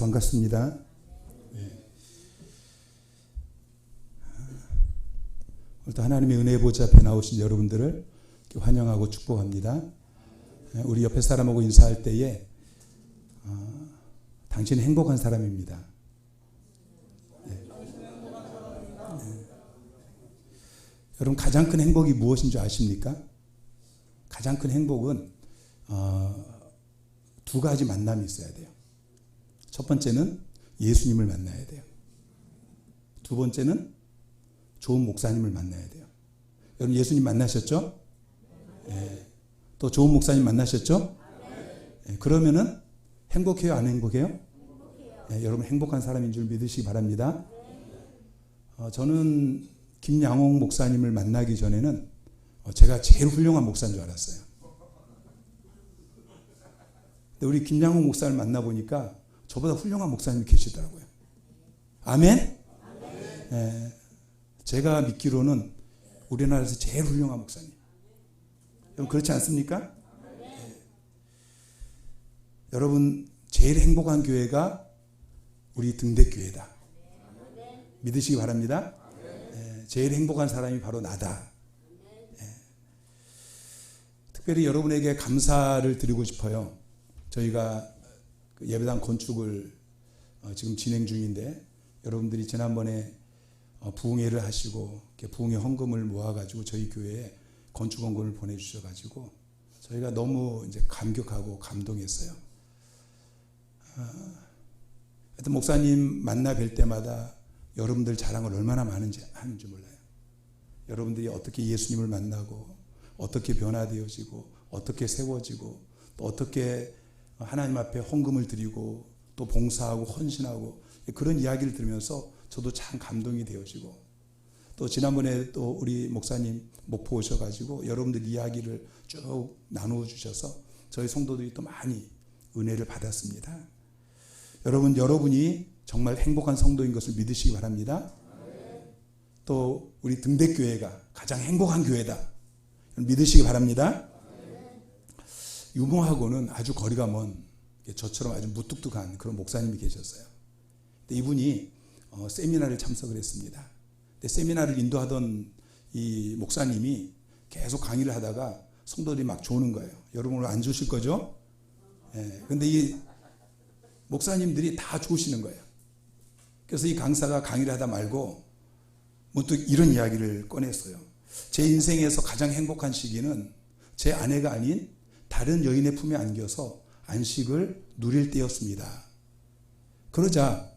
반갑습니다. 오늘도 하나님의 은혜의 보좌 앞에 나오신 여러분들을 환영하고 축복합니다. 우리 옆에 사람하고 인사할 때에 당신은 행복한 사람입니다. 여러분, 가장 큰 행복이 무엇인 줄 아십니까? 가장 큰 행복은 두 가지 만남이 있어야 돼요. 첫 번째는 예수님을 만나야 돼요. 두 번째는 좋은 목사님을 만나야 돼요. 여러분, 예수님 만나셨죠? 네. 또 좋은 목사님 만나셨죠? 네. 그러면은 행복해요, 안 행복해요? 네, 여러분 행복한 사람인 줄 믿으시기 바랍니다. 저는 김양홍 목사님을 만나기 전에는 제가 제일 훌륭한 목사인 줄 알았어요. 근데 우리 김양홍 목사를 만나보니까 저보다 훌륭한 목사님이 계시더라고요. 아멘? 네, 제가 믿기로는 우리나라에서 제일 훌륭한 목사님. 여러분 그렇지 않습니까? 네. 여러분 제일 행복한 교회가 우리 등대교회다. 믿으시기 바랍니다. 네, 제일 행복한 사람이 바로 나다. 네. 특별히 여러분에게 감사를 드리고 싶어요. 저희가 예배당 건축을 지금 진행 중인데 여러분들이 지난번에 부흥회를 하시고 부흥회 헌금을 모아가지고 저희 교회에 건축 헌금을 보내주셔가지고 저희가 너무 이제 감격하고 감동했어요. 하여튼 목사님 만나 뵐 때마다 여러분들 자랑을 얼마나 많은지 하는지 몰라요. 여러분들이 어떻게 예수님을 만나고 어떻게 변화되어지고 어떻게 세워지고 또 어떻게 하나님 앞에 헌금을 드리고 또 봉사하고 헌신하고 그런 이야기를 들으면서 저도 참 감동이 되어지고 또 지난번에 또 우리 목사님 목포 오셔가지고 여러분들 이야기를 쭉 나누어 주셔서 저희 성도들이 또 많이 은혜를 받았습니다. 여러분이 정말 행복한 성도인 것을 믿으시기 바랍니다. 또 우리 등대교회가 가장 행복한 교회다 믿으시기 바랍니다. 유모하고는 아주 거리가 먼 저처럼 아주 무뚝뚝한 그런 목사님이 계셨어요. 근데 이분이 세미나를 참석을 했습니다. 근데 세미나를 인도하던 이 목사님이 계속 강의를 하다가 성도들이 막 조는 거예요. 여러분 오늘 안 주실 거죠? 예. 근데 이 목사님들이 다 죽으시는 거예요. 그래서 이 강사가 강의를 하다 말고 문득 이런 이야기를 꺼냈어요. 제 인생에서 가장 행복한 시기는 제 아내가 아닌 다른 여인의 품에 안겨서 안식을 누릴 때였습니다. 그러자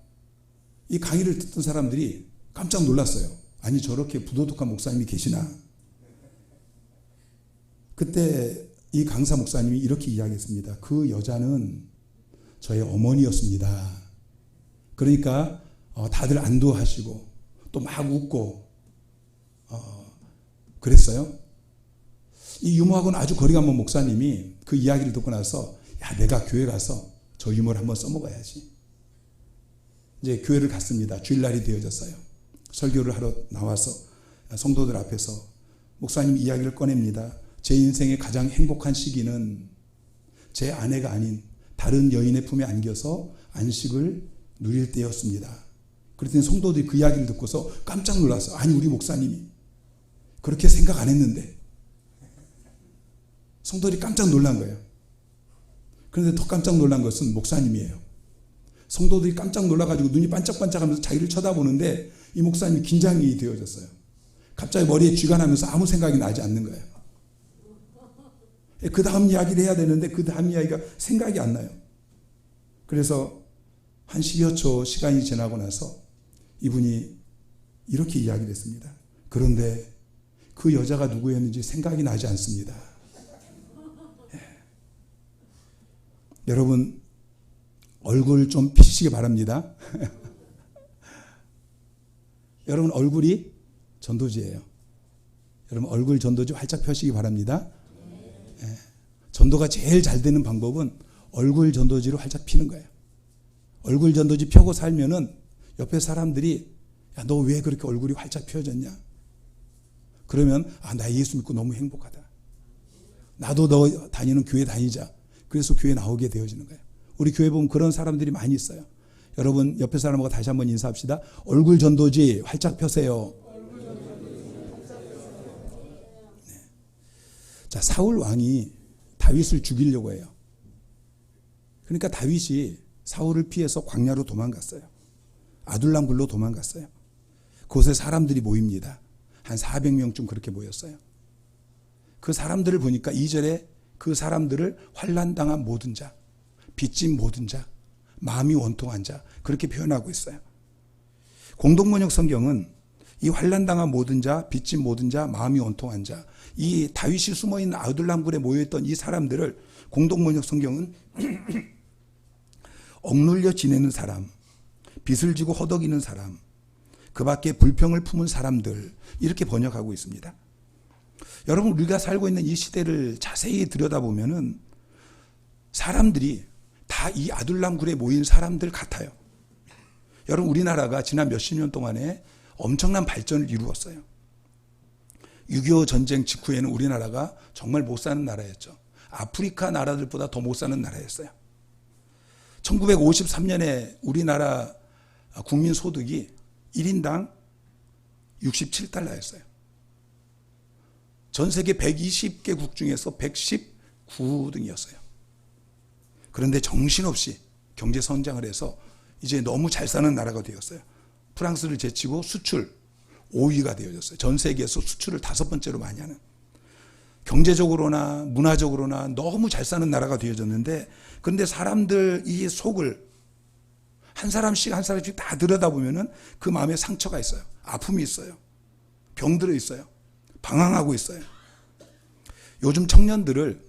이 강의를 듣던 사람들이 깜짝 놀랐어요. 아니 저렇게 부도덕한 목사님이 계시나. 그때 이 강사 목사님이 이렇게 이야기했습니다. 그 여자는 저의 어머니였습니다. 그러니까 다들 안도하시고 또 막 웃고 그랬어요. 이 유모하고는 아주 거리가 먼 목사님이 그 이야기를 듣고 나서 야 내가 교회 가서 저 유모를 한번 써먹어야지. 이제 교회를 갔습니다. 주일날이 되어졌어요. 설교를 하러 나와서 성도들 앞에서 목사님 이야기를 꺼냅니다. 제 인생의 가장 행복한 시기는 제 아내가 아닌 다른 여인의 품에 안겨서 안식을 누릴 때였습니다. 그랬더니 성도들이 그 이야기를 듣고서 깜짝 놀랐어요. 아니 우리 목사님이 그렇게 생각 안 했는데. 성도들이 깜짝 놀란 거예요. 그런데 더 깜짝 놀란 것은 목사님이에요. 성도들이 깜짝 놀라가지고 눈이 반짝반짝하면서 자기를 쳐다보는데 이 목사님이 긴장이 되어졌어요. 갑자기 머리에 쥐가 나면서 아무 생각이 나지 않는 거예요. 그 다음 이야기를 해야 되는데 그 다음 이야기가 생각이 안 나요. 그래서 한 10여 초 시간이 지나고 나서 이분이 이렇게 이야기를 했습니다. 그런데 그 여자가 누구였는지 생각이 나지 않습니다. 여러분 얼굴 좀 피시기 바랍니다. 여러분 얼굴이 전도지예요. 여러분 얼굴 전도지 활짝 펴시기 바랍니다. 예. 전도가 제일 잘 되는 방법은 얼굴 전도지로 활짝 피는 거예요. 얼굴 전도지 펴고 살면은 옆에 사람들이 야, 너 왜 그렇게 얼굴이 활짝 펴졌냐? 그러면 나 예수 믿고 너무 행복하다. 나도 너 다니는 교회 다니자. 그래서 교회 나오게 되어지는 거예요. 우리 교회 보면 그런 사람들이 많이 있어요. 여러분 옆에 사람하고 다시 한번 인사합시다. 얼굴 전도지 활짝 펴세요. 네. 자, 사울 왕이 다윗을 죽이려고 해요. 그러니까 다윗이 사울을 피해서 광야로 도망갔어요. 아둘람굴로 도망갔어요. 그곳에 사람들이 모입니다. 한 400명쯤 그렇게 모였어요. 그 사람들을 보니까 2절에 그 사람들을 환난당한 모든 자, 빚진 모든 자, 마음이 원통한 자, 그렇게 표현하고 있어요. 공동번역 성경은 이 환난당한 모든 자, 빚진 모든 자, 마음이 원통한 자, 이 다윗이 숨어있는 아둘람굴에 모여있던 이 사람들을 공동번역 성경은 억눌려 지내는 사람, 빚을 지고 허덕이는 사람, 그 밖에 불평을 품은 사람들, 이렇게 번역하고 있습니다. 여러분, 우리가 살고 있는 이 시대를 자세히 들여다보면은 사람들이 다 이 아둘람굴에 모인 사람들 같아요. 여러분, 우리나라가 지난 몇십 년 동안에 엄청난 발전을 이루었어요. 6.25 전쟁 직후에는 우리나라가 정말 못 사는 나라였죠. 아프리카 나라들보다 더 못 사는 나라였어요. 1953년에 우리나라 국민 소득이 1인당 67달러였어요. 전 세계 120개국 중에서 119등이었어요. 그런데 정신없이 경제 성장을 해서 이제 너무 잘 사는 나라가 되었어요. 프랑스를 제치고 수출 5위가 되어졌어요. 전 세계에서 수출을 5번째로 많이 하는. 경제적으로나 문화적으로나 너무 잘 사는 나라가 되어졌는데, 그런데 사람들 이 속을 한 사람씩 한 사람씩 다 들여다보면은 그 마음에 상처가 있어요. 아픔이 있어요. 병들어 있어요. 방황하고 있어요. 요즘 청년들을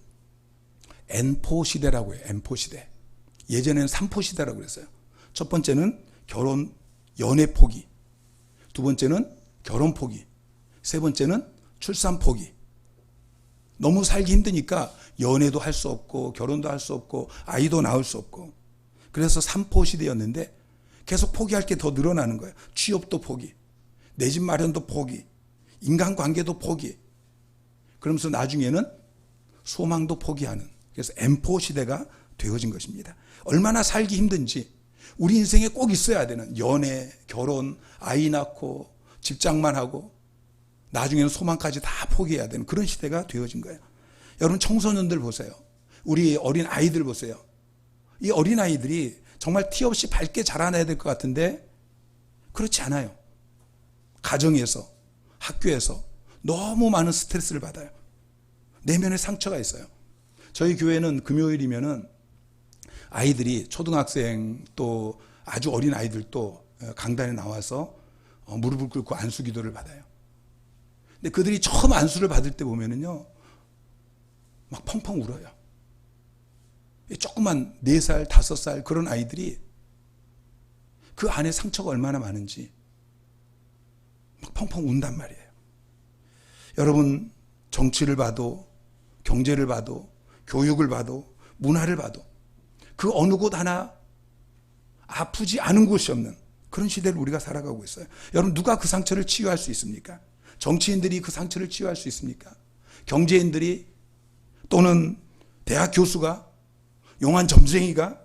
N포 시대라고 해요. N포 시대. 예전에는 3포 시대라고 그랬어요. 첫 번째는 결혼, 연애 포기. 두 번째는 결혼 포기. 세 번째는 출산 포기. 너무 살기 힘드니까 연애도 할 수 없고 결혼도 할 수 없고 아이도 낳을 수 없고, 그래서 3포 시대였는데 계속 포기할 게 더 늘어나는 거예요. 취업도 포기, 내 집 마련도 포기, 인간관계도 포기. 그러면서 나중에는 소망도 포기하는, 그래서 M포 시대가 되어진 것입니다. 얼마나 살기 힘든지, 우리 인생에 꼭 있어야 되는 연애, 결혼, 아이 낳고 직장만 하고 나중에는 소망까지 다 포기해야 되는 그런 시대가 되어진 거예요. 여러분, 청소년들 보세요. 우리 어린 아이들 보세요. 이 어린 아이들이 정말 티 없이 밝게 자라나야 될 것 같은데 그렇지 않아요. 가정에서, 학교에서 너무 많은 스트레스를 받아요. 내면에 상처가 있어요. 저희 교회는 금요일이면은 아이들이, 초등학생 또 아주 어린 아이들도 강단에 나와서 무릎을 꿇고 안수 기도를 받아요. 근데 그들이 처음 안수를 받을 때 보면은요, 막 펑펑 울어요. 조그만 4살, 5살 그런 아이들이 그 안에 상처가 얼마나 많은지 막 펑펑 운단 말이에요. 여러분, 정치를 봐도, 경제를 봐도, 교육을 봐도, 문화를 봐도 그 어느 곳 하나 아프지 않은 곳이 없는 그런 시대를 우리가 살아가고 있어요. 여러분, 누가 그 상처를 치유할 수 있습니까? 정치인들이 그 상처를 치유할 수 있습니까? 경제인들이, 또는 대학 교수가, 용한 점쟁이가,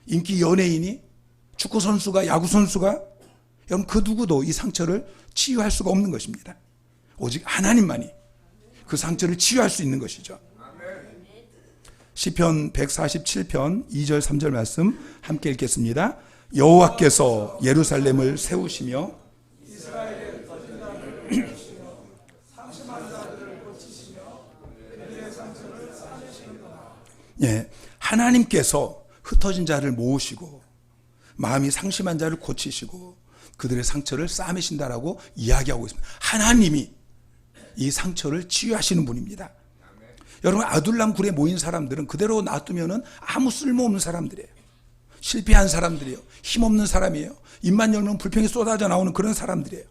인기 연예인이, 축구 선수가, 야구 선수가, 여러분, 그 누구도 이 상처를 치유할 수가 없는 것입니다. 오직 하나님만이 그 상처를 치유할 수 있는 것이죠. 시편 147편 2절 3절 말씀 함께 읽겠습니다. 여호와께서 예루살렘을 세우시며 예, 하나님께서 흩어진 자를 모으시고 마음이 상심한 자를 고치시고 그들의 상처를 싸매신다라고 이야기하고 있습니다. 하나님이 이 상처를 치유하시는 분입니다. 여러분, 아둘람굴에 모인 사람들은 그대로 놔두면은 아무 쓸모없는 사람들이에요. 실패한 사람들이에요. 힘없는 사람이에요. 입만 열면 불평이 쏟아져 나오는 그런 사람들이에요.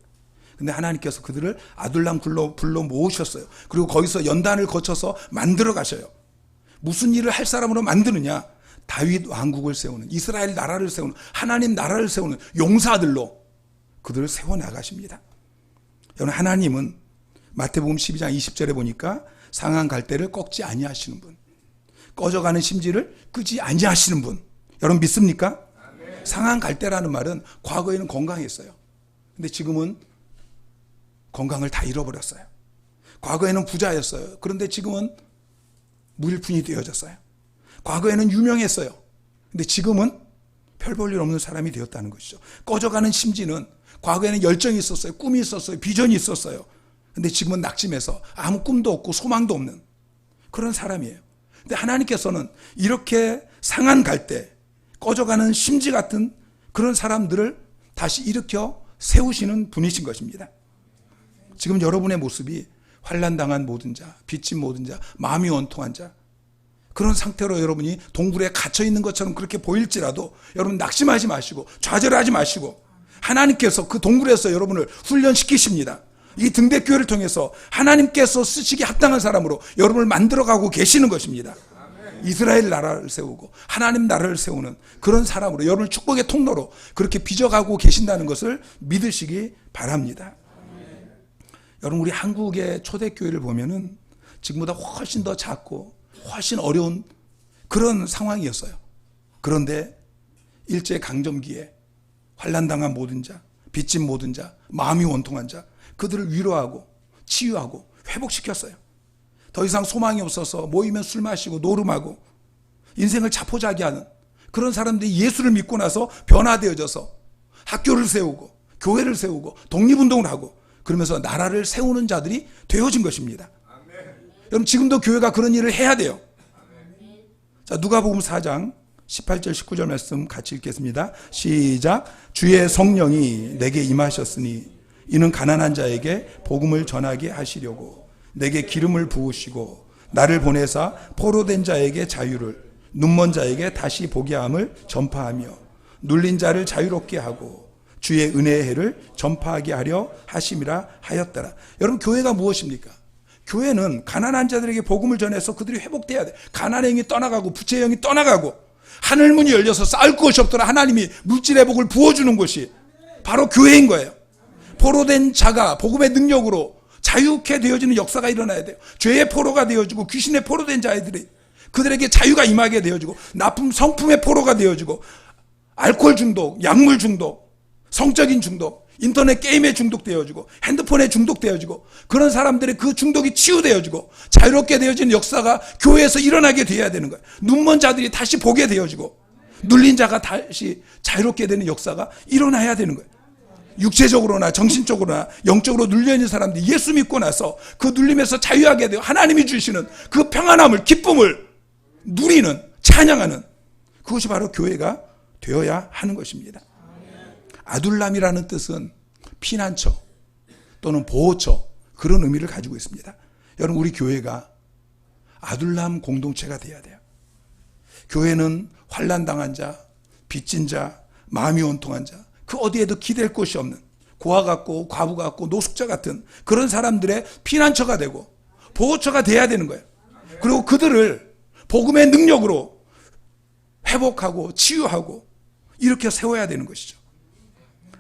근데 하나님께서 그들을 아둘람굴로 불러 모으셨어요. 그리고 거기서 연단을 거쳐서 만들어 가셔요. 무슨 일을 할 사람으로 만드느냐? 다윗 왕국을 세우는, 이스라엘 나라를 세우는, 하나님 나라를 세우는 용사들로 그들을 세워나가십니다. 여러분, 하나님은 마태복음 12장 20절에 보니까 상한 갈대를 꺾지 아니하시는 분, 꺼져가는 심지를 끄지 아니하시는 분. 여러분, 믿습니까? 상한 갈대라는 말은 과거에는 건강했어요. 근데 지금은 건강을 다 잃어버렸어요. 과거에는 부자였어요. 그런데 지금은 무일푼이 되어졌어요. 과거에는 유명했어요. 근데 지금은 별 볼 일 없는 사람이 되었다는 것이죠. 꺼져가는 심지는 과거에는 열정이 있었어요. 꿈이 있었어요. 비전이 있었어요. 근데 지금은 낙심해서 아무 꿈도 없고 소망도 없는 그런 사람이에요. 근데 하나님께서는 이렇게 상한 갈대, 꺼져가는 심지 같은 그런 사람들을 다시 일으켜 세우시는 분이신 것입니다. 지금 여러분의 모습이 환난당한 모든 자, 빚진 모든 자, 마음이 원통한 자, 그런 상태로 여러분이 동굴에 갇혀 있는 것처럼 그렇게 보일지라도 여러분 낙심하지 마시고 좌절하지 마시고 하나님께서 그 동굴에서 여러분을 훈련시키십니다. 이 등대교회를 통해서 하나님께서 쓰시기 합당한 사람으로 여러분을 만들어가고 계시는 것입니다. 이스라엘 나라를 세우고 하나님 나라를 세우는 그런 사람으로 여러분을 축복의 통로로 그렇게 빚어가고 계신다는 것을 믿으시기 바랍니다. 여러분, 우리 한국의 초대교회를 보면은 지금보다 훨씬 더 작고 훨씬 어려운 그런 상황이었어요. 그런데 일제강점기에 환난당한 모든 자, 빚진 모든 자, 마음이 원통한 자, 그들을 위로하고 치유하고 회복시켰어요. 더 이상 소망이 없어서 모이면 술 마시고 노름하고 인생을 자포자기하는 그런 사람들이 예수를 믿고 나서 변화되어져서 학교를 세우고 교회를 세우고 독립운동을 하고 그러면서 나라를 세우는 자들이 되어진 것입니다. 여러분, 지금도 교회가 그런 일을 해야 돼요. 자, 누가복음 4장 18절 19절 말씀 같이 읽겠습니다. 시작. 주의 성령이 내게 임하셨으니 이는 가난한 자에게 복음을 전하게 하시려고 내게 기름을 부으시고 나를 보내사 포로된 자에게 자유를, 눈먼 자에게 다시 보게 함을 전파하며 눌린 자를 자유롭게 하고 주의 은혜의 해를 전파하게 하려 하심이라 하였더라. 여러분, 교회가 무엇입니까? 교회는 가난한 자들에게 복음을 전해서 그들이 회복돼야 돼. 가난의 영이 떠나가고 부채의 영이 떠나가고 하늘문이 열려서 쌓을 것이 없더라 하나님이 물질 회복을 부어주는 곳이 바로 교회인 거예요. 포로된 자가 복음의 능력으로 자유케 되어지는 역사가 일어나야 돼요. 죄의 포로가 되어지고 귀신의 포로된 자들이 그들에게 자유가 임하게 되어지고 나쁜 성품의 포로가 되어지고 알코올 중독, 약물 중독, 성적인 중독, 인터넷 게임에 중독되어지고 핸드폰에 중독되어지고 그런 사람들의 그 중독이 치유되어지고 자유롭게 되어지는 역사가 교회에서 일어나게 되어야 되는 거예요. 눈먼 자들이 다시 보게 되어지고 눌린 자가 다시 자유롭게 되는 역사가 일어나야 되는 거예요. 육체적으로나 정신적으로나 영적으로 눌려있는 사람들이 예수 믿고 나서 그 눌림에서 자유하게 되어 하나님이 주시는 그 평안함을, 기쁨을 누리는, 찬양하는 그것이 바로 교회가 되어야 하는 것입니다. 아둘람이라는 뜻은 피난처 또는 보호처, 그런 의미를 가지고 있습니다. 여러분, 우리 교회가 아둘람 공동체가 되어야 돼요. 교회는 환난당한 자, 빚진 자, 마음이 원통한 자, 그 어디에도 기댈 곳이 없는 고아 같고 과부 같고 노숙자 같은 그런 사람들의 피난처가 되고 보호처가 돼야 되는 거예요. 그리고 그들을 복음의 능력으로 회복하고 치유하고 이렇게 세워야 되는 것이죠.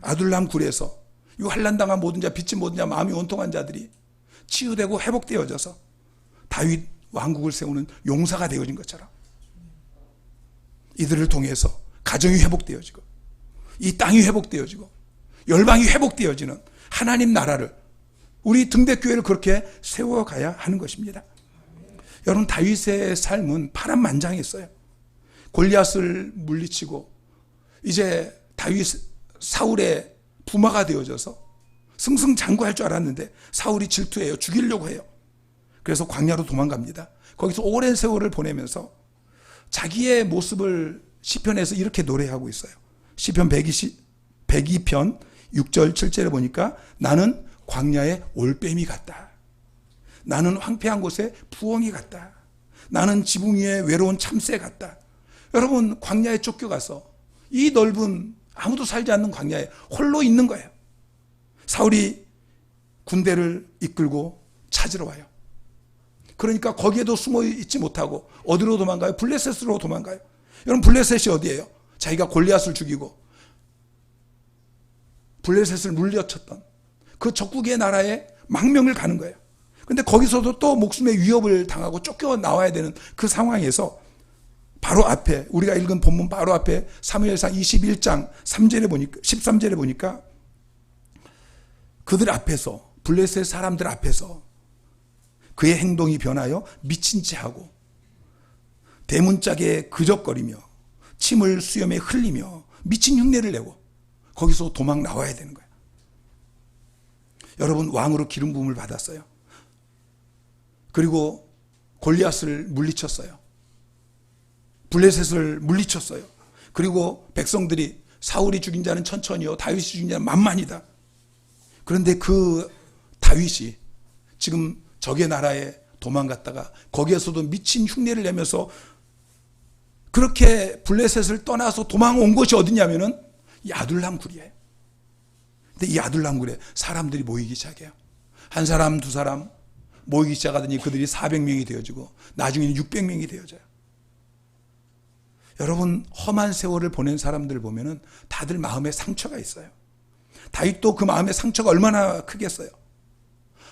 아둘람 굴에서 이 환난당한 모든 자, 빚진 모든 자, 마음이 원통한 자들이 치유되고 회복되어져서 다윗 왕국을 세우는 용사가 되어진 것처럼 이들을 통해서 가정이 회복되어지고 이 땅이 회복되어지고 열방이 회복되어지는 하나님 나라를, 우리 등대교회를 그렇게 세워가야 하는 것입니다. 여러분, 다윗의 삶은 파란만장했어요. 골리앗을 물리치고 이제 다윗 사울의 부마가 되어져서 승승장구할 줄 알았는데 사울이 질투해요. 죽이려고 해요. 그래서 광야로 도망갑니다. 거기서 오랜 세월을 보내면서 자기의 모습을 시편에서 이렇게 노래하고 있어요. 시편 102편 6절 7절에 보니까 나는 광야의 올빼미 같다. 나는 황폐한 곳에 부엉이 같다. 나는 지붕 위에 외로운 참새 같다. 여러분, 광야에 쫓겨가서 이 넓은 아무도 살지 않는 광야에 홀로 있는 거예요. 사울이 군대를 이끌고 찾으러 와요. 그러니까 거기에도 숨어 있지 못하고 어디로 도망가요? 블레셋으로 도망가요. 여러분, 블레셋이 어디예요? 자기가 골리앗을 죽이고 블레셋을 물려쳤던 그 적국의 나라에 망명을 가는 거예요. 근데 거기서도 또 목숨의 위협을 당하고 쫓겨 나와야 되는 그 상황에서 바로 앞에, 우리가 읽은 본문 바로 앞에 사무엘상 21장 3절에 보니까, 13절에 보니까 그들 앞에서, 블레셋 사람들 앞에서 그의 행동이 변하여 미친 채 하고 대문짝에 그적거리며 침을 수염에 흘리며 미친 흉내를 내고 거기서 도망 나와야 되는 거예요. 여러분, 왕으로 기름 부음을 받았어요. 그리고 골리앗을 물리쳤어요. 블레셋을 물리쳤어요. 그리고 백성들이 사울이 죽인 자는 천천히요, 다윗이 죽인 자는 만만이다. 그런데 그 다윗이 지금 적의 나라에 도망갔다가 거기에서도 미친 흉내를 내면서 그렇게 블레셋을 떠나서 도망온 곳이 어디냐면은 이 아둘람 굴이에요. 근데 이 아둘람 굴에 사람들이 모이기 시작해요. 한 사람, 두 사람 모이기 시작하더니 그들이 400명이 되어지고 나중에는 600명이 되어져요. 여러분, 험한 세월을 보낸 사람들 보면은 다들 마음에 상처가 있어요. 다윗도 그 마음의 상처가 얼마나 크겠어요.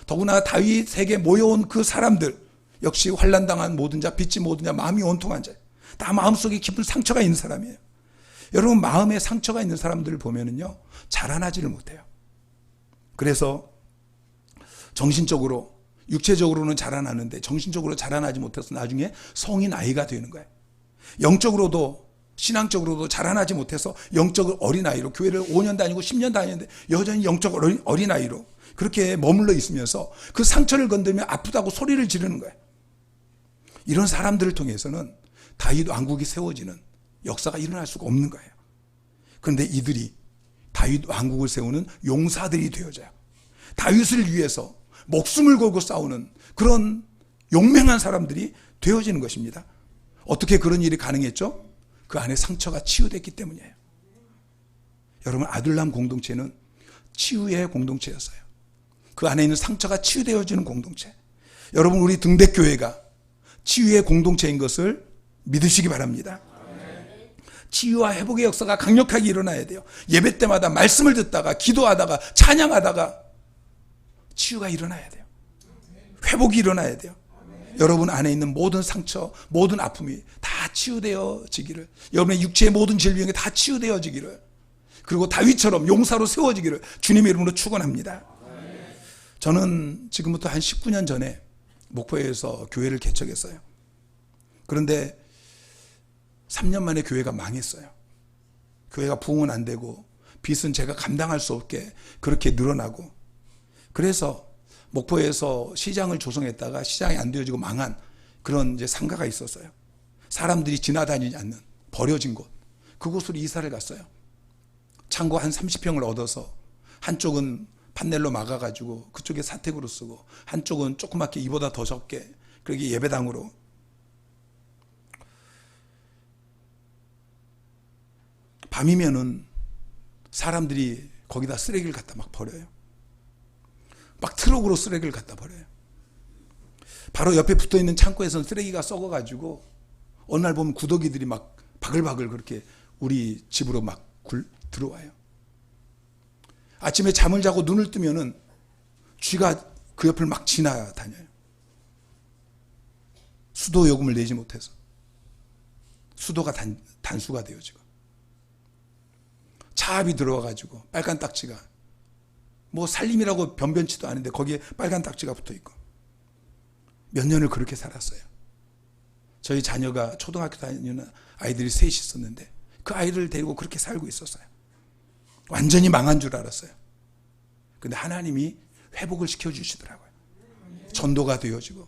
더구나 다윗에게 모여온 그 사람들 역시 환난당한 모든 자, 빚진 모든 자, 마음이 온통한 자, 다 마음속에 깊은 상처가 있는 사람이에요. 여러분, 마음에 상처가 있는 사람들을 보면은요, 자라나지를 못해요. 그래서 정신적으로, 육체적으로는 자라나는데 정신적으로 자라나지 못해서 나중에 성인 아이가 되는 거예요. 영적으로도, 신앙적으로도 자라나지 못해서 영적 어린아이로, 교회를 5년 다니고 10년 다니는데 여전히 영적 어린아이로 그렇게 머물러 있으면서 그 상처를 건들면 아프다고 소리를 지르는 거예요. 이런 사람들을 통해서는 다윗 왕국이 세워지는 역사가 일어날 수가 없는 거예요. 그런데 이들이 다윗 왕국을 세우는 용사들이 되어져요. 다윗을 위해서 목숨을 걸고 싸우는 그런 용맹한 사람들이 되어지는 것입니다. 어떻게 그런 일이 가능했죠? 그 안에 상처가 치유됐기 때문이에요. 여러분, 아둘람 공동체는 치유의 공동체였어요. 그 안에 있는 상처가 치유되어지는 공동체. 여러분, 우리 등대교회가 치유의 공동체인 것을 믿으시기 바랍니다. 치유와 회복의 역사가 강력하게 일어나야 돼요. 예배 때마다 말씀을 듣다가, 기도하다가, 찬양하다가 치유가 일어나야 돼요. 회복이 일어나야 돼요. 여러분 안에 있는 모든 상처, 모든 아픔이 다 치유되어지기를, 여러분의 육체의 모든 질병이 다 치유되어지기를, 그리고 다윗처럼 용사로 세워지기를 주님의 이름으로 축원합니다. 저는 지금부터 한 19년 전에 목포에서 교회를 개척했어요. 그런데 3년 만에 교회가 망했어요. 교회가 부흥은 안 되고 빚은 제가 감당할 수 없게 그렇게 늘어나고, 그래서 목포에서 시장을 조성했다가 시장이 안 되어지고 망한 그런 이제 상가가 있었어요. 사람들이 지나다니지 않는 버려진 곳, 그곳으로 이사를 갔어요. 창고 한 30평을 얻어서 한쪽은 판넬로 막아가지고 그쪽에 사택으로 쓰고 한쪽은 조그맣게 이보다 더 적게 그렇게 예배당으로. 밤이면은 사람들이 거기다 쓰레기를 갖다 막 버려요. 막 트럭으로 쓰레기를 갖다 버려요. 바로 옆에 붙어있는 창고에서는 쓰레기가 썩어가지고 어느 날 보면 구더기들이 막 바글바글 그렇게 우리 집으로 막 들어와요. 아침에 잠을 자고 눈을 뜨면은 쥐가 그 옆을 막 지나다녀요. 수도 요금을 내지 못해서 수도가 단수가 되어지고, 차압이 들어와가지고 빨간 딱지가, 뭐 살림이라고 변변치도 않은데 거기에 빨간 딱지가 붙어있고, 몇 년을 그렇게 살았어요. 저희 자녀가 초등학교 다니는 아이들이 셋이 있었는데 그 아이를 데리고 그렇게 살고 있었어요. 완전히 망한 줄 알았어요. 근데 하나님이 회복을 시켜주시더라고요. 전도가 되어지고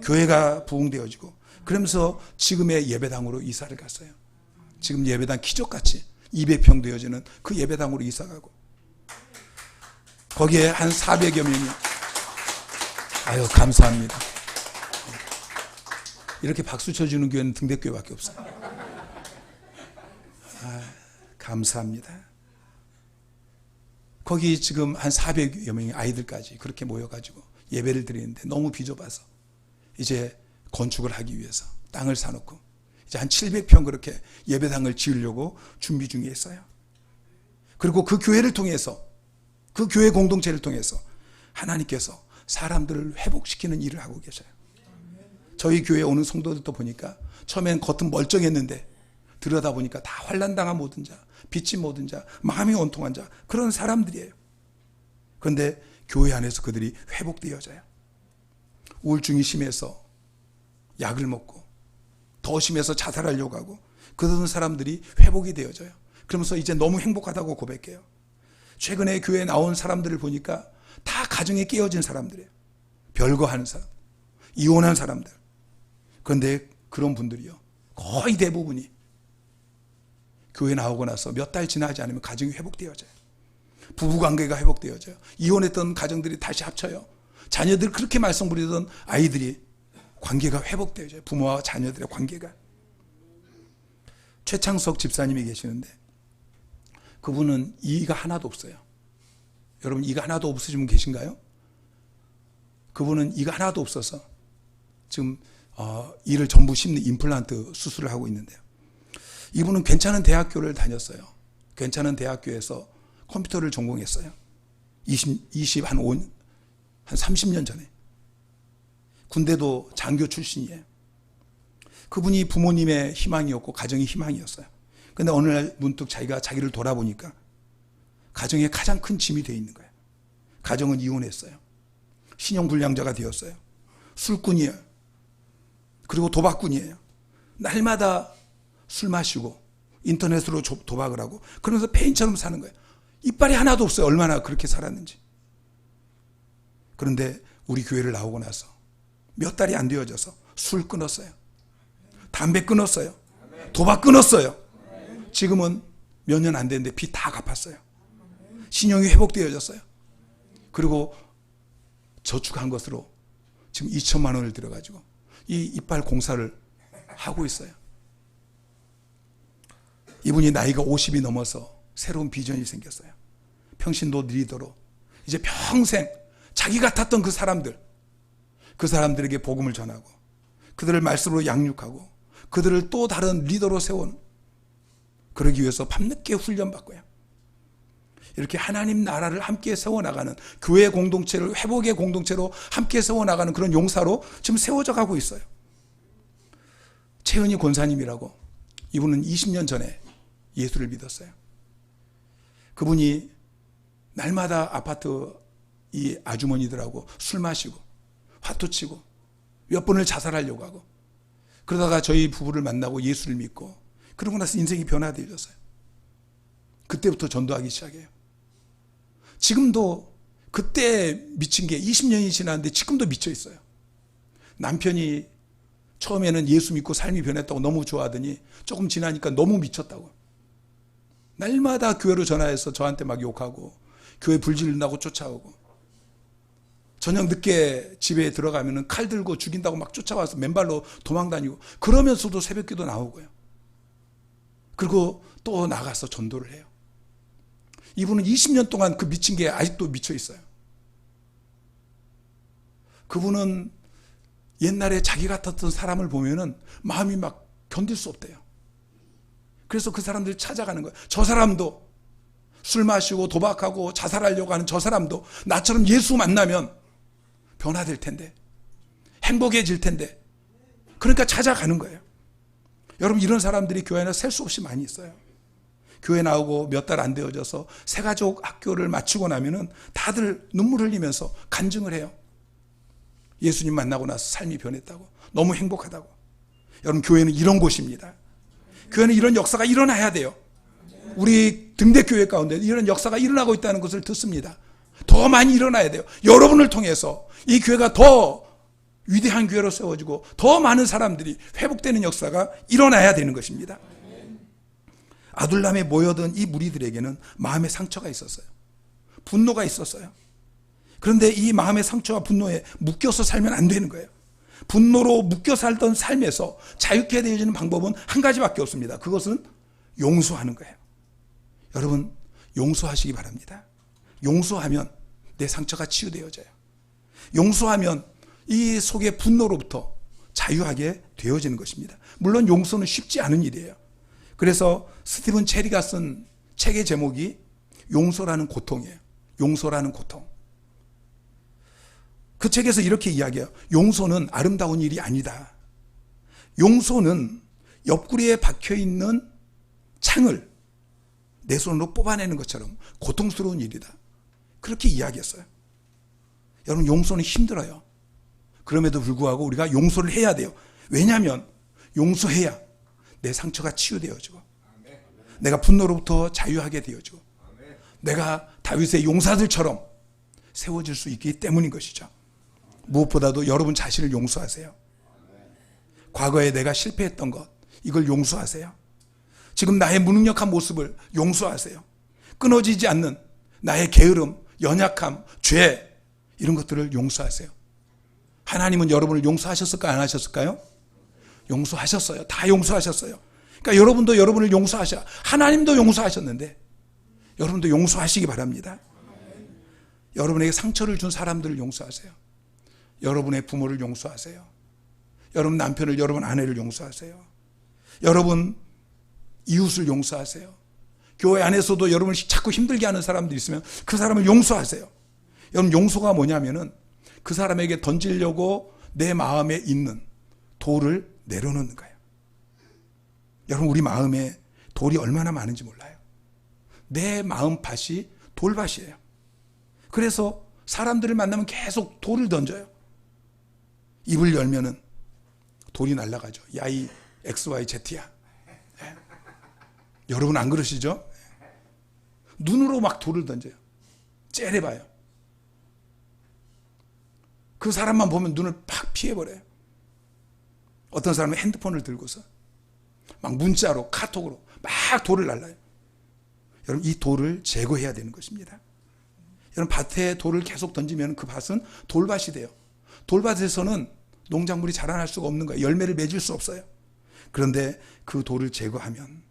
교회가 부흥되어지고, 그러면서 지금의 예배당으로 이사를 갔어요. 지금 예배당 기적같이 200평 되어지는 그 예배당으로 이사가고, 거기에 한 400여 명이, 아유 감사합니다. 이렇게 박수 쳐주는 교회는 등대교회밖에 없어요. 감사합니다. 거기 지금 한 400여 명의 아이들까지 그렇게 모여가지고 예배를 드리는데 너무 비좁아서 이제 건축을 하기 위해서 땅을 사놓고 이제 한 700평 그렇게 예배당을 지으려고 준비 중에 있어요. 그리고 그 교회를 통해서, 그 교회 공동체를 통해서 하나님께서 사람들을 회복시키는 일을 하고 계셔요. 저희 교회에 오는 성도들도 보니까 처음엔 겉은 멀쩡했는데 들여다보니까 다 환난당한 모든 자, 빚진 모든 자, 마음이 온통한 자, 그런 사람들이에요. 그런데 교회 안에서 그들이 회복되어져요. 우울증이 심해서 약을 먹고 더 심해서 자살하려고 하고 그런 사람들이 회복이 되어져요. 그러면서 이제 너무 행복하다고 고백해요. 최근에 교회에 나온 사람들을 보니까 다 가정에 깨어진 사람들이에요. 별거 하는 사람, 이혼한 사람들. 그런데 그런 분들이요, 거의 대부분이 교회 나오고 나서 몇 달 지나지 않으면 가정이 회복되어져요. 부부관계가 회복되어져요. 이혼했던 가정들이 다시 합쳐요. 자녀들 그렇게 말썽 부리던 아이들이 관계가 회복되어져요. 부모와 자녀들의 관계가. 최창석 집사님이 계시는데 그분은 이의가 하나도 없어요. 여러분, 이가 하나도 없으신 분 계신가요? 그분은 이가 하나도 없어서 지금 이를 전부 심는 임플란트 수술을 하고 있는데요. 이분은 괜찮은 대학교를 다녔어요. 괜찮은 대학교에서 컴퓨터를 전공했어요. 한 30년 전에. 군대도 장교 출신이에요. 그분이 부모님의 희망이었고 가정의 희망이었어요. 그런데 어느 날 문득 자기가 자기를 돌아보니까 가정에 가장 큰 짐이 되어 있는 거예요. 가정은 이혼했어요. 신용불량자가 되었어요. 술꾼이에요. 그리고 도박꾼이에요. 날마다 술 마시고 인터넷으로 도박을 하고 그러면서 폐인처럼 사는 거예요. 이빨이 하나도 없어요. 얼마나 그렇게 살았는지. 그런데 우리 교회를 나오고 나서 몇 달이 안 되어져서 술 끊었어요. 담배 끊었어요. 도박 끊었어요. 지금은 몇 년 안 됐는데 빚 다 갚았어요. 신용이 회복되어졌어요. 그리고 저축한 것으로 지금 2천만 원을 들여가지고 이 이빨 공사를 하고 있어요. 이분이 나이가 50이 넘어서 새로운 비전이 생겼어요. 평신도 리더로 이제 평생 자기 같았던 그 사람들에게 복음을 전하고 그들을 말씀으로 양육하고 그들을 또 다른 리더로 세운, 그러기 위해서 밤늦게 훈련받고요. 이렇게 하나님 나라를 함께 세워나가는, 교회 공동체를 회복의 공동체로 함께 세워나가는 그런 용사로 지금 세워져 가고 있어요. 최은희 권사님이라고, 이분은 20년 전에 예수를 믿었어요. 그분이 날마다 아파트 이 아주머니들하고 술 마시고 화투치고 몇 번을 자살하려고 하고 그러다가 저희 부부를 만나고 예수를 믿고 그러고 나서 인생이 변화되어졌어요. 그때부터 전도하기 시작해요. 지금도 그때 미친 게 20년이 지났는데 지금도 미쳐 있어요. 남편이 처음에는 예수 믿고 삶이 변했다고 너무 좋아하더니 조금 지나니까 너무 미쳤다고. 날마다 교회로 전화해서 저한테 막 욕하고 교회 불질른다고 쫓아오고 저녁 늦게 집에 들어가면 칼 들고 죽인다고 막 쫓아와서 맨발로 도망다니고 그러면서도 새벽기도 나오고요. 그리고 또 나가서 전도를 해요. 이분은 20년 동안 그 미친 게 아직도 미쳐 있어요. 그분은 옛날에 자기 같았던 사람을 보면은 마음이 막 견딜 수 없대요. 그래서 그 사람들이 찾아가는 거예요. 저 사람도 술 마시고 도박하고 자살하려고 하는 저 사람도 나처럼 예수 만나면 변화될 텐데, 행복해질 텐데, 그러니까 찾아가는 거예요. 여러분, 이런 사람들이 교회 안에 셀 수 없이 많이 있어요. 교회 나오고 몇 달 안 되어져서 새가족 학교를 마치고 나면은 다들 눈물 흘리면서 간증을 해요. 예수님 만나고 나서 삶이 변했다고, 너무 행복하다고. 여러분, 교회는 이런 곳입니다. 교회는 이런 역사가 일어나야 돼요. 우리 등대교회 가운데 이런 역사가 일어나고 있다는 것을 듣습니다. 더 많이 일어나야 돼요. 여러분을 통해서 이 교회가 더 위대한 교회로 세워지고 더 많은 사람들이 회복되는 역사가 일어나야 되는 것입니다. 아둘람에 모여든 이 무리들에게는 마음의 상처가 있었어요. 분노가 있었어요. 그런데 이 마음의 상처와 분노에 묶여서 살면 안 되는 거예요. 분노로 묶여 살던 삶에서 자유케 되어지는 방법은 한 가지밖에 없습니다. 그것은 용서하는 거예요. 여러분, 용서하시기 바랍니다. 용서하면 내 상처가 치유되어져요. 용서하면 이 속의 분노로부터 자유하게 되어지는 것입니다. 물론 용서는 쉽지 않은 일이에요. 그래서 스티븐 체리가 쓴 책의 제목이 용서라는 고통이에요. 용서라는 고통. 그 책에서 이렇게 이야기해요. 용서는 아름다운 일이 아니다. 용소는 옆구리에 박혀있는 창을 내 손으로 뽑아내는 것처럼 고통스러운 일이다. 그렇게 이야기했어요. 여러분, 용서는 힘들어요. 그럼에도 불구하고 우리가 용서를 해야 돼요. 왜냐하면 용서해야 내 상처가 치유되어지고 내가 분노로부터 자유하게 되어지고 내가 다윗의 용사들처럼 세워질 수 있기 때문인 것이죠. 무엇보다도 여러분 자신을 용서하세요. 과거에 내가 실패했던 것, 이걸 용서하세요. 지금 나의 무능력한 모습을 용서하세요. 끊어지지 않는 나의 게으름, 연약함, 죄, 이런 것들을 용서하세요. 하나님은 여러분을 용서하셨을까요? 안 하셨을까요? 용서하셨어요. 다 용서하셨어요. 그러니까 여러분도 여러분을 용서하셔. 하나님도 용서하셨는데 여러분도 용서하시기 바랍니다. 여러분에게 상처를 준 사람들을 용서하세요. 여러분의 부모를 용서하세요. 여러분 남편을, 여러분 아내를 용서하세요. 여러분 이웃을 용서하세요. 교회 안에서도 여러분을 자꾸 힘들게 하는 사람들이 있으면 그 사람을 용서하세요. 여러분, 용서가 뭐냐면은 그 사람에게 던지려고 내 마음에 있는 돌을 내려놓는 거예요. 여러분, 우리 마음에 돌이 얼마나 많은지 몰라요. 내 마음밭이 돌밭이에요. 그래서 사람들을 만나면 계속 돌을 던져요. 입을 열면은 돌이 날아가죠. 야, 이 XYZ야. 네. 여러분 안 그러시죠? 눈으로 막 돌을 던져요. 째려봐요. 그 사람만 보면 눈을 팍 피해버려요. 어떤 사람은 핸드폰을 들고서 막 문자로, 카톡으로 막 돌을 날라요. 여러분, 이 돌을 제거해야 되는 것입니다. 여러분, 밭에 돌을 계속 던지면 그 밭은 돌밭이 돼요. 돌밭에서는 농작물이 자라날 수가 없는 거예요. 열매를 맺을 수 없어요. 그런데 그 돌을 제거하면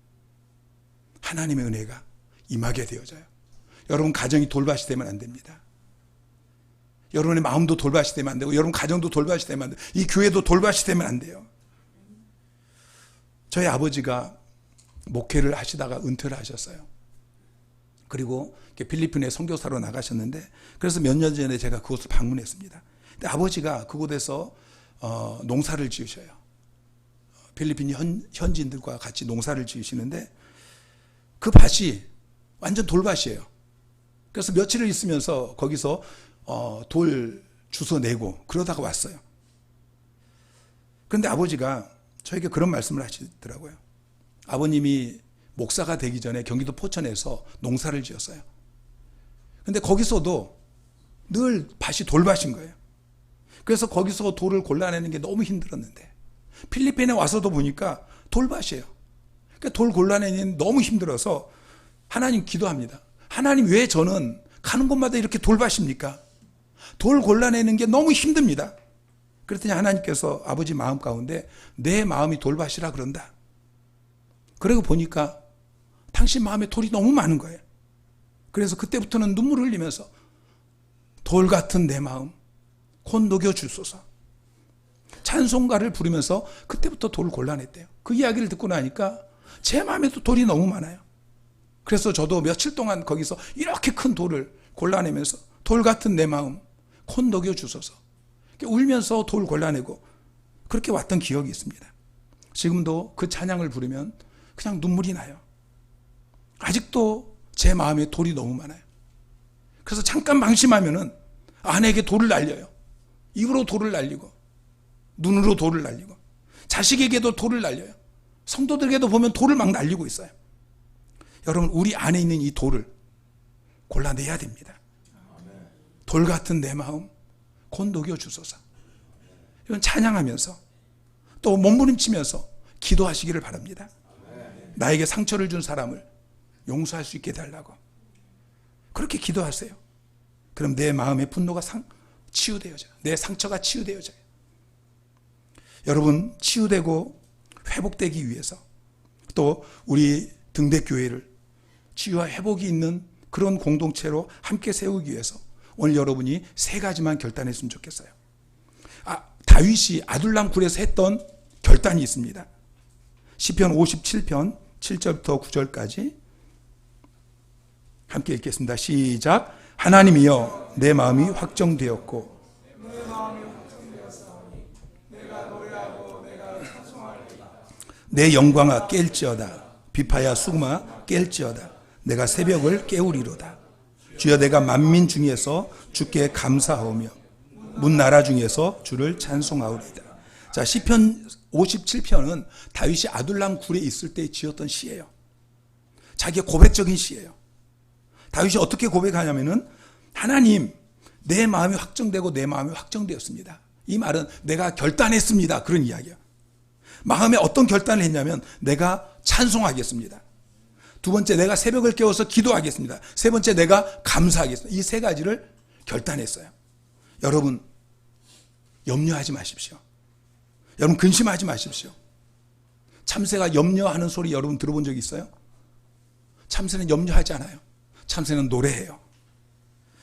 하나님의 은혜가 임하게 되어져요. 여러분, 가정이 돌밭이 되면 안 됩니다. 여러분의 마음도 돌밭이 되면 안 되고, 여러분 가정도 돌밭이 되면 안 돼요. 이 교회도 돌밭이 되면 안 돼요. 저희 아버지가 목회를 하시다가 은퇴를 하셨어요. 그리고 필리핀에 선교사로 나가셨는데, 그래서 몇 년 전에 제가 그곳을 방문했습니다. 근데 아버지가 그곳에서 농사를 지으셔요. 필리핀 현지인들과 같이 농사를 지으시는데 그 밭이 완전 돌밭이에요. 그래서 며칠을 있으면서 거기서 돌 주워 내고 그러다가 왔어요. 그런데 아버지가 저에게 그런 말씀을 하시더라고요. 아버님이 목사가 되기 전에 경기도 포천에서 농사를 지었어요. 그런데 거기서도 늘 밭이 돌밭인 거예요. 그래서 거기서 돌을 골라내는 게 너무 힘들었는데 필리핀에 와서도 보니까 돌밭이에요. 그러니까 돌 골라내는 게 너무 힘들어서 하나님 기도합니다. 하나님, 왜 저는 가는 곳마다 이렇게 돌밭입니까? 돌 골라내는 게 너무 힘듭니다. 그랬더니 하나님께서 아버지 마음 가운데 내 마음이 돌밭이라 그런다. 그러고 보니까 당신 마음에 돌이 너무 많은 거예요. 그래서 그때부터는 눈물을 흘리면서 돌 같은 내 마음 곧 녹여 주소서, 찬송가를 부르면서 그때부터 돌을 골라냈대요. 그 이야기를 듣고 나니까 제 마음에도 돌이 너무 많아요. 그래서 저도 며칠 동안 거기서 이렇게 큰 돌을 골라내면서 돌 같은 내 마음 곧 녹여 주소서, 울면서 돌 골라내고 그렇게 왔던 기억이 있습니다. 지금도 그 찬양을 부르면 그냥 눈물이 나요. 아직도 제 마음에 돌이 너무 많아요. 그래서 잠깐 방심하면은 아내에게 돌을 날려요. 입으로 돌을 날리고 눈으로 돌을 날리고 자식에게도 돌을 날려요. 성도들에게도 보면 돌을 막 날리고 있어요. 여러분, 우리 안에 있는 이 돌을 골라내야 됩니다. 돌 같은 내 마음 곧 녹여 주소서. 이건 찬양하면서 또 몸부림치면서 기도하시기를 바랍니다. 나에게 상처를 준 사람을 용서할 수 있게 해달라고 그렇게 기도하세요. 그럼 내 마음의 분노가 치유되어져요. 내 상처가 치유되어져요. 여러분, 치유되고 회복되기 위해서 또 우리 등대교회를 치유와 회복이 있는 그런 공동체로 함께 세우기 위해서 오늘 여러분이 세 가지만 결단했으면 좋겠어요. 다윗이 아둘람 굴에서 했던 결단이 있습니다. 시편 57편 7절부터 9절까지 함께 읽겠습니다. 시작. 하나님이여, 내 마음이 확정되었고 내 마음이 확정되었사오니 내가 노래하고 내가 찬송할 내 영광아 깰지어다. 비파야 수금아 깰지어다. 내가 새벽을 깨우리로다. 주여 내가 만민 중에서 주께 감사하오며 문나라 중에서 주를 찬송하오리다. 자, 시편 57편은 다윗이 아둘람 굴에 있을 때 지었던 시예요. 자기의 고백적인 시예요. 다윗이 어떻게 고백하냐면은 하나님, 내 마음이 확정되고 내 마음이 확정되었습니다. 이 말은 내가 결단했습니다. 그런 이야기야. 마음에 어떤 결단을 했냐면 내가 찬송하겠습니다. 두 번째, 내가 새벽을 깨워서 기도하겠습니다. 세 번째, 내가 감사하겠습니다. 이 세 가지를 결단했어요. 여러분, 염려하지 마십시오. 여러분, 근심하지 마십시오. 참새가 염려하는 소리 여러분 들어본 적 있어요? 참새는 염려하지 않아요. 참새는 노래해요.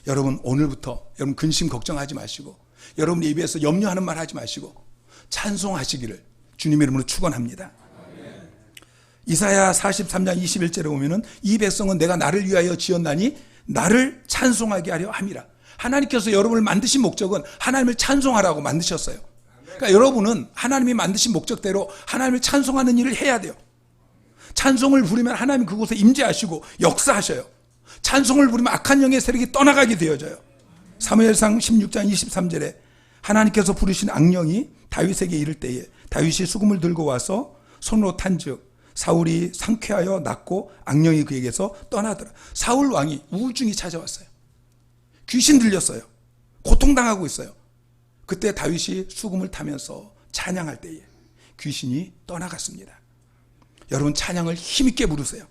여러분, 오늘부터 여러분 근심 걱정하지 마시고 여러분 입에서 염려하는 말 하지 마시고 찬송하시기를 주님의 이름으로 축원합니다. 이사야 43장 21절에 보면은 이 백성은 내가 나를 위하여 지었나니 나를 찬송하게 하려 함이라. 하나님께서 여러분을 만드신 목적은 하나님을 찬송하라고 만드셨어요. 그러니까 여러분은 하나님이 만드신 목적대로 하나님을 찬송하는 일을 해야 돼요. 찬송을 부르면 하나님 그곳에 임재하시고 역사하셔요. 찬송을 부르면 악한 영의 세력이 떠나가게 되어져요. 사무엘상 16장 23절에 하나님께서 부르신 악령이 다윗에게 이를 때에 다윗이 수금을 들고 와서 손으로 탄즉 사울이 상쾌하여 낫고 악령이 그에게서 떠나더라. 사울 왕이 우울증이 찾아왔어요. 귀신 들렸어요. 고통당하고 있어요. 그때 다윗이 수금을 타면서 찬양할 때에 귀신이 떠나갔습니다. 여러분, 찬양을 힘있게 부르세요.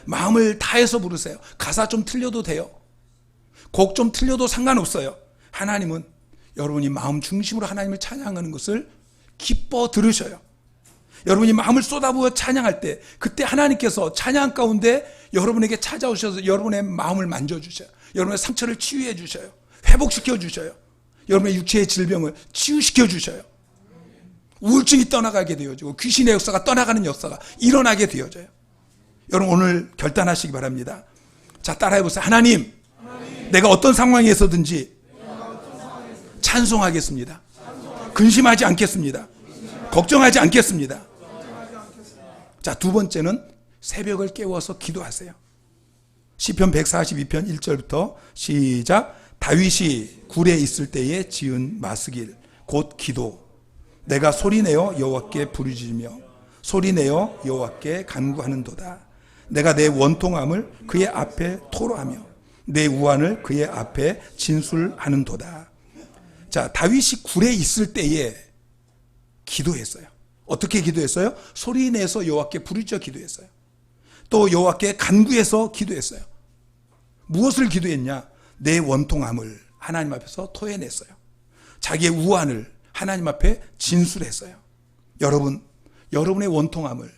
마음을 다해서 부르세요. 가사 좀 틀려도 돼요. 곡 좀 틀려도 상관없어요. 하나님은 여러분이 마음 중심으로 하나님을 찬양하는 것을 기뻐 들으셔요. 여러분이 마음을 쏟아부어 찬양할 때 그때 하나님께서 찬양 가운데 여러분에게 찾아오셔서 여러분의 마음을 만져주셔요. 여러분의 상처를 치유해 주셔요. 회복시켜 주셔요. 여러분의 육체의 질병을 치유시켜 주셔요. 우울증이 떠나가게 되어지고 귀신의 역사가 떠나가는 역사가 일어나게 되어져요. 여러분, 오늘 결단하시기 바랍니다. 자, 따라해 보세요. 하나님, 내가 어떤 상황에서든지 찬송하겠습니다. 근심하지 않겠습니다. 걱정하지 않겠습니다. 자, 두 번째는 새벽을 깨워서 기도하세요. 시편 142편 1절부터 시작. 다윗이 굴에 있을 때에 지은 마스길 곧 기도. 내가 소리내어 여호와께 부르짖으며 소리내어 여호와께 간구하는도다. 내가 내 원통함을 그의 앞에 토로하며 내 우환을 그의 앞에 진술하는도다. 자, 다윗이 굴에 있을 때에 기도했어요. 어떻게 기도했어요? 소리내서 여호와께 부르짖어 기도했어요. 또 여호와께 간구해서 기도했어요. 무엇을 기도했냐? 내 원통함을 하나님 앞에서 토해냈어요. 자기의 우환을 하나님 앞에 진술했어요. 여러분, 여러분의 원통함을,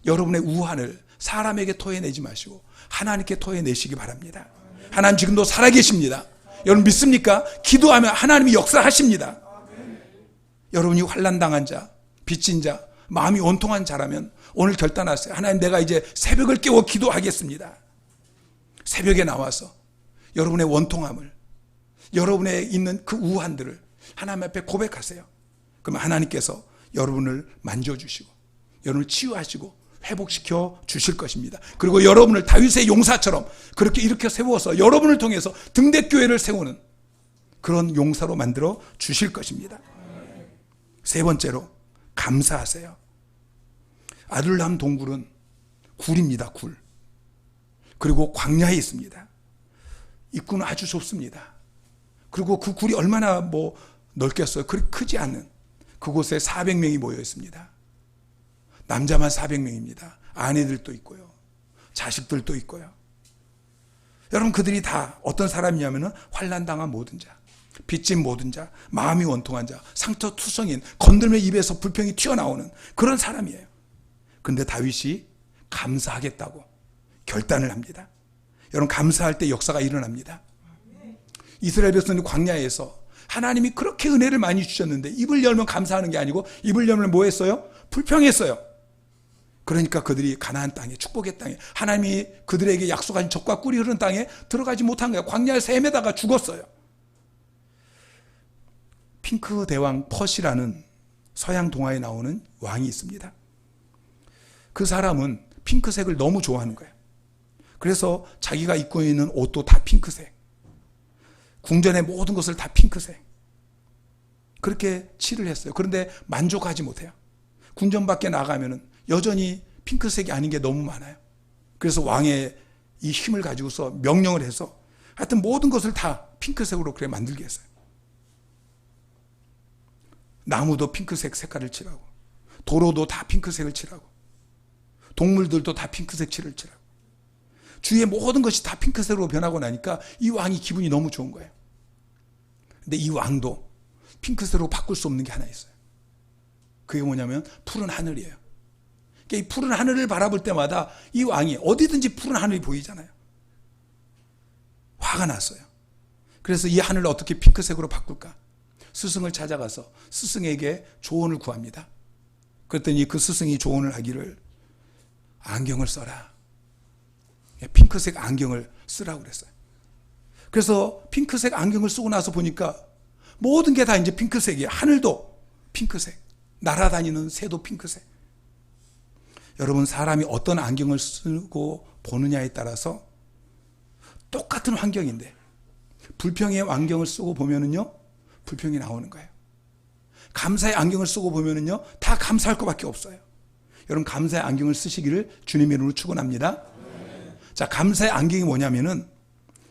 여러분의 우환을 사람에게 토해내지 마시고 하나님께 토해내시기 바랍니다. 하나님 지금도 살아계십니다. 여러분 믿습니까? 기도하면 하나님이 역사하십니다. 여러분이 환난당한 자, 빚진 자, 마음이 원통한 자라면 오늘 결단하세요. 하나님, 내가 이제 새벽을 깨워 기도하겠습니다. 새벽에 나와서 여러분의 원통함을, 여러분의 있는 그 우환들을 하나님 앞에 고백하세요. 그러면 하나님께서 여러분을 만져주시고 여러분을 치유하시고 회복시켜 주실 것입니다. 그리고 여러분을 다윗의 용사처럼 그렇게 이렇게 세워서 여러분을 통해서 등대교회를 세우는 그런 용사로 만들어 주실 것입니다. 세 번째로 감사하세요. 아둘람 동굴은 굴입니다. 굴. 그리고 광야에 있습니다. 입구는 아주 좁습니다. 그리고 그 굴이 얼마나 넓겠어요. 그렇게 크지 않은 그곳에 400명이 모여 있습니다. 남자만 400명입니다. 아내들도 있고요. 자식들도 있고요. 여러분, 그들이 다 어떤 사람이냐면은 환난당한 모든 자, 빚진 모든 자, 마음이 원통한 자, 상처투성인, 건들면 입에서 불평이 튀어나오는 그런 사람이에요. 근데 다윗이 감사하겠다고 결단을 합니다. 여러분, 감사할 때 역사가 일어납니다. 이스라엘 백성이 광야에서 하나님이 그렇게 은혜를 많이 주셨는데 입을 열면 감사하는 게 아니고 입을 열면 뭐 했어요? 불평했어요. 그러니까 그들이 가나안 땅에, 축복의 땅에, 하나님이 그들에게 약속하신 젖과 꿀이 흐르는 땅에 들어가지 못한 거예요. 광야에서 헤매다가 죽었어요. 핑크 대왕 펫이라는 서양 동화에 나오는 왕이 있습니다. 그 사람은 핑크색을 너무 좋아하는 거예요. 그래서 자기가 입고 있는 옷도 다 핑크색, 궁전의 모든 것을 다 핑크색, 그렇게 칠을 했어요. 그런데 만족하지 못해요. 궁전 밖에 나가면은 여전히 핑크색이 아닌 게 너무 많아요. 그래서 왕의 이 힘을 가지고서 명령을 해서 하여튼 모든 것을 다 핑크색으로 그래 만들게 했어요. 나무도 핑크색 색깔을 칠하고, 도로도 다 핑크색을 칠하고, 동물들도 다 핑크색 칠을 칠하고, 주위의 모든 것이 다 핑크색으로 변하고 나니까 이 왕이 기분이 너무 좋은 거예요. 근데 이 왕도 핑크색으로 바꿀 수 없는 게 하나 있어요. 그게 뭐냐면 푸른 하늘이에요. 그러니까 이 푸른 하늘을 바라볼 때마다 이 왕이 어디든지 푸른 하늘이 보이잖아요. 화가 났어요. 그래서 이 하늘을 어떻게 핑크색으로 바꿀까? 스승을 찾아가서 스승에게 조언을 구합니다. 그랬더니 그 스승이 조언을 하기를 안경을 써라. 핑크색 안경을 쓰라고 그랬어요. 그래서 핑크색 안경을 쓰고 나서 보니까 모든 게 다 이제 핑크색이에요. 하늘도 핑크색, 날아다니는 새도 핑크색. 여러분, 사람이 어떤 안경을 쓰고 보느냐에 따라서 똑같은 환경인데 불평의 안경을 쓰고 보면은요, 불평이 나오는 거예요. 감사의 안경을 쓰고 보면은요, 다 감사할 것밖에 없어요. 여러분, 감사의 안경을 쓰시기를 주님의 이름으로 축원합니다. 자, 감사의 안경이 뭐냐면은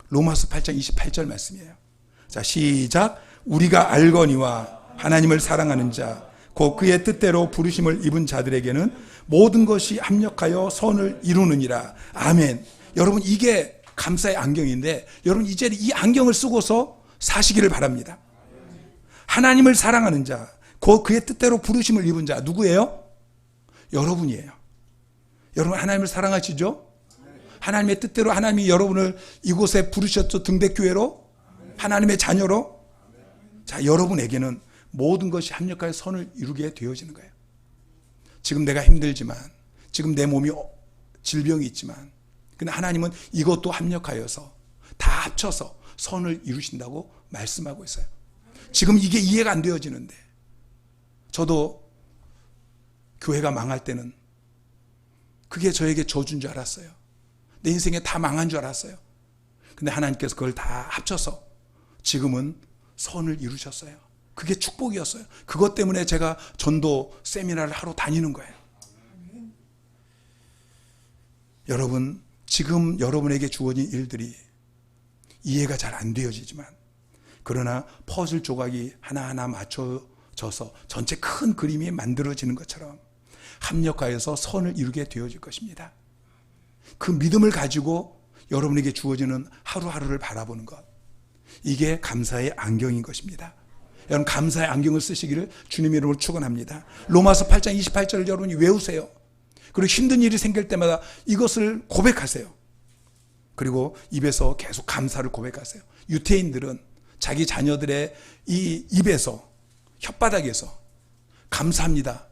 로마서 8장 28절 말씀이에요. 자, 시작. 우리가 알거니와 하나님을 사랑하는 자, 곧 그의 뜻대로 부르심을 입은 자들에게는 모든 것이 합력하여 선을 이루느니라. 아멘. 여러분, 이게 감사의 안경인데, 여러분 이제 이 안경을 쓰고서 사시기를 바랍니다. 하나님을 사랑하는 자, 곧 그의 뜻대로 부르심을 입은 자, 누구예요? 여러분이에요. 여러분 하나님을 사랑하시죠? 하나님의 뜻대로 하나님이 여러분을 이곳에 부르셨죠. 등대교회로, 하나님의 자녀로. 자, 여러분에게는 모든 것이 합력하여 선을 이루게 되어지는 거예요. 지금 내가 힘들지만, 지금 내 몸이 질병이 있지만, 근데 하나님은 이것도 합력하여서 다 합쳐서 선을 이루신다고 말씀하고 있어요. 지금 이게 이해가 안 되어지는데, 저도 교회가 망할 때는 그게 저에게 저주인 줄 알았어요. 내 인생에 다 망한 줄 알았어요. 근데 하나님께서 그걸 다 합쳐서 지금은 선을 이루셨어요. 그게 축복이었어요. 그것 때문에 제가 전도 세미나를 하러 다니는 거예요. 여러분, 지금 여러분에게 주어진 일들이 이해가 잘 안 되어지지만, 그러나 퍼즐 조각이 하나하나 맞춰져서 전체 큰 그림이 만들어지는 것처럼 합력하여서 선을 이루게 되어질 것입니다. 그 믿음을 가지고 여러분에게 주어지는 하루하루를 바라보는 것, 이게 감사의 안경인 것입니다. 여러분, 감사의 안경을 쓰시기를 주님의 이름으로 축원합니다. 로마서 8장 28절을 여러분이 외우세요. 그리고 힘든 일이 생길 때마다 이것을 고백하세요. 그리고 입에서 계속 감사를 고백하세요. 유태인들은 자기 자녀들의 이 입에서, 혓바닥에서 감사합니다,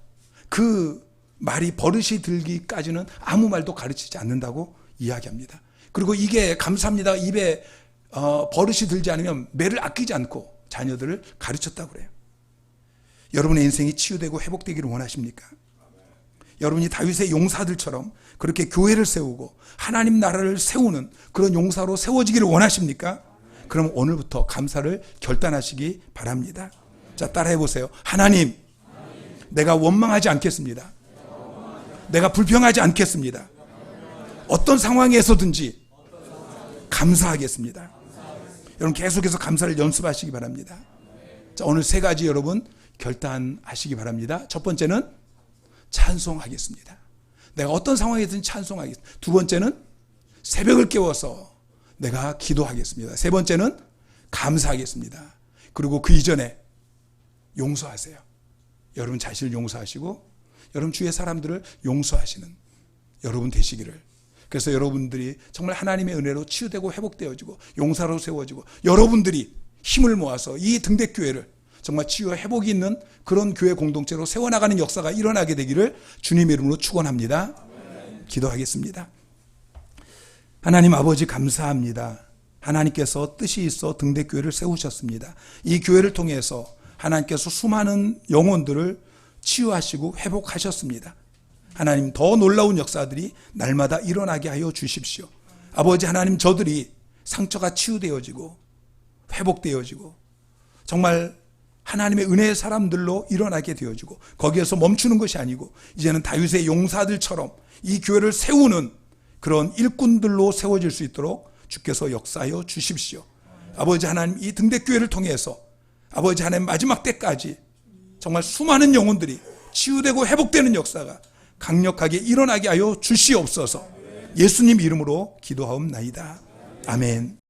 그 말이 버릇이 들기까지는 아무 말도 가르치지 않는다고 이야기합니다. 그리고 이게 감사합니다 입에 버릇이 들지 않으면 매를 아끼지 않고 자녀들을 가르쳤다고 그래요. 여러분의 인생이 치유되고 회복되기를 원하십니까? 여러분이 다윗의 용사들처럼 그렇게 교회를 세우고 하나님 나라를 세우는 그런 용사로 세워지기를 원하십니까? 그럼 오늘부터 감사를 결단하시기 바랍니다. 자, 따라해 보세요. 하나님, 내가 원망하지 않겠습니다. 내가 불평하지 않겠습니다. 어떤 상황에서든지 감사하겠습니다. 여러분, 계속해서 감사를 연습하시기 바랍니다. 자, 오늘 세 가지 여러분 결단하시기 바랍니다. 첫 번째는 찬송하겠습니다. 내가 어떤 상황이든 찬송하겠습니다. 두 번째는 새벽을 깨워서 내가 기도하겠습니다. 세 번째는 감사하겠습니다. 그리고 그 이전에 용서하세요. 여러분 자신을 용서하시고 여러분 주위의 사람들을 용서하시는 여러분 되시기를. 그래서 여러분들이 정말 하나님의 은혜로 치유되고 회복되어지고 용사로 세워지고 여러분들이 힘을 모아서 이 등대교회를 정말 치유와 회복이 있는 그런 교회 공동체로 세워나가는 역사가 일어나게 되기를 주님의 이름으로 축원합니다. 기도하겠습니다. 하나님 아버지, 감사합니다. 하나님께서 뜻이 있어 등대교회를 세우셨습니다. 이 교회를 통해서 하나님께서 수많은 영혼들을 치유하시고 회복하셨습니다. 하나님 더 놀라운 역사들이 날마다 일어나게 하여 주십시오. 아버지 하나님, 저들이 상처가 치유되어지고 회복되어지고 정말 하나님의 은혜의 사람들로 일어나게 되어지고 거기에서 멈추는 것이 아니고 이제는 다윗의 용사들처럼 이 교회를 세우는 그런 일꾼들로 세워질 수 있도록 주께서 역사하여 주십시오. 아버지 하나님, 이 등대교회를 통해서 아버지 하나님 마지막 때까지 정말 수많은 영혼들이 치유되고 회복되는 역사가 강력하게 일어나게 하여 주시옵소서. 예수님 이름으로 기도하옵나이다. 아멘.